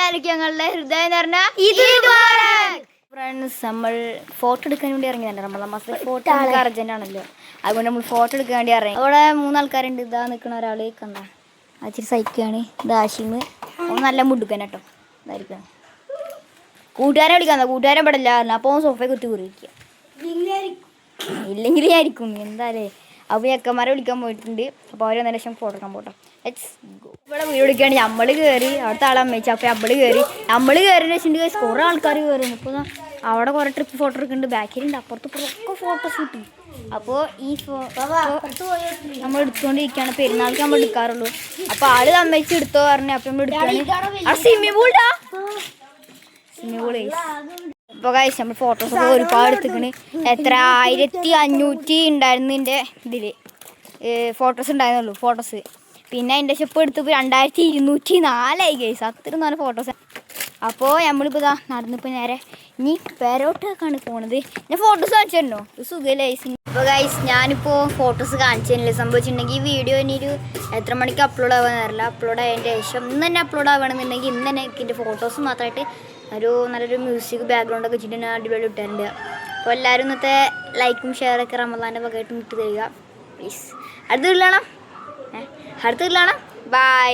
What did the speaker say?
എല്ലാവർക്കും ഞങ്ങളുടെ ഹൃദയം നിറഞ്ഞ ഫ്രണ്ട്സ്. നമ്മൾ ഫോട്ടോ എടുക്കാൻ വേണ്ടി ഇറങ്ങിയതല്ലേ, നമ്മളെ മാസത്തിൽ ഫോട്ടോ നമുക്ക് അർജന്റ് ആണല്ലോ, അതുകൊണ്ട് നമ്മൾ ഫോട്ടോ എടുക്കാൻ വേണ്ടി ഇറങ്ങി. അവിടെ 3 ആൾക്കാരുണ്ട്. ഇതാ നിൽക്കുന്ന ഒരാൾ കണ്ട അച്ചിരി സൈക്കാണ്. ഇത് ആഷിമ്, നല്ല മുടുക്കൻ കേട്ടോ. ഇതായിരിക്കും കൂട്ടുകാരെ വിളിക്കാന്ന, കൂട്ടുകാരെ പെടില്ല അപ്പോൾ സോഫയെ കുത്തി കുറിയിക്കുക, ഇല്ലെങ്കിൽ ആയിരിക്കും എന്തായാലേ. അപ്പോൾ ചെക്കന്മാരെ വിളിക്കാൻ പോയിട്ടുണ്ട്. അപ്പോൾ അവർ 1 ലക്ഷം ഫോട്ടോ എടുക്കാൻ പോട്ടോ. ഇവിടെ വീട് വിളിക്കുകയാണ്. നമ്മൾ കയറി, അവിടുത്തെ ആളെ അമ്മയിച്ചു. അപ്പോൾ നമ്മൾ കയറിയെന്ന് വെച്ചിട്ടുണ്ടെങ്കിൽ കുറേ ആൾക്കാർ കയറുന്നു. ഇപ്പോൾ അവിടെ കുറേ ട്രിപ്പ് ഫോട്ടോ എടുക്കുന്നുണ്ട്. ബാക്കിലുണ്ട്, അപ്പുറത്തൊക്കെ ഫോട്ടോസ് കിട്ടി. അപ്പോൾ ഈ നമ്മൾ എടുത്തുകൊണ്ടിരിക്കുകയാണ്. പെരുന്നാൾക്ക് നമ്മൾ എടുക്കാറുള്ളൂ. അപ്പോൾ ആള് അമ്മയിച്ച് എടുത്തോ പറഞ്ഞു. അപ്പോൾ നമ്മൾ എടുക്കുകയാണ്. സ്വിമ്മിംഗ് പൂളാ, സ്വിമ്മിംഗ് പൂള്. ഇപ്പോൾ കഴിച്ച് നമ്മൾ ഫോട്ടോസൊക്കെ ഒരുപാട് എടുത്തിക്കണ്. എത്ര 1500 ഉണ്ടായിരുന്നു എൻ്റെ ഇതിൽ ഫോട്ടോസ് ഉണ്ടായിരുന്നുള്ളൂ ഫോട്ടോസ്. പിന്നെ അതിൻ്റെ ഷെപ്പ് എടുത്തപ്പോൾ 2204 ഗൈസ്. അത്രയും നല്ല ഫോട്ടോസ്. അപ്പോൾ നമ്മളിപ്പോൾ ഇതാ നടന്നിപ്പോൾ നേരെ ഇനി പേരോട്ടൊക്കെയാണ് പോണത്. ഞാൻ ഫോട്ടോസ് കാണിച്ചു തരണോ? സുഖമില്ല ഗൈസ്. അപ്പോൾ ഗൈസ് ഞാനിപ്പോൾ ഫോട്ടോസ് കാണിച്ചു തന്നില്ല. സംഭവിച്ചിട്ടുണ്ടെങ്കിൽ ഈ വീഡിയോ ഇനിയൊരു എത്ര മണിക്ക് അപ്ലോഡ് ആവാൻ അറിയില്ല. അപ്ലോഡ് ആയതിൻ്റെ ശേഷം ഇന്ന് തന്നെ അപ്ലോഡ് ആവുകയാണെന്നുണ്ടെങ്കിൽ ഇന്ന് തന്നെ എൻ്റെ ഫോട്ടോസ് മാത്രമായിട്ട് നല്ലൊരു മ്യൂസിക് ബാക്ക്ഗ്രൗണ്ടൊക്കെ വെച്ചിട്ട് ഞാൻ അടിപൊളി ഇട്ടാറുണ്ട്. അപ്പോൾ എല്ലാവരും ഇന്നത്തെ ലൈക്കും ഷെയറൊക്കെ റമദാൻ്റെ വകയായിട്ട് ഇട്ട് തരിക പ്ലീസ്. അടുത്ത വീട്ടിലാണ് ബൈ.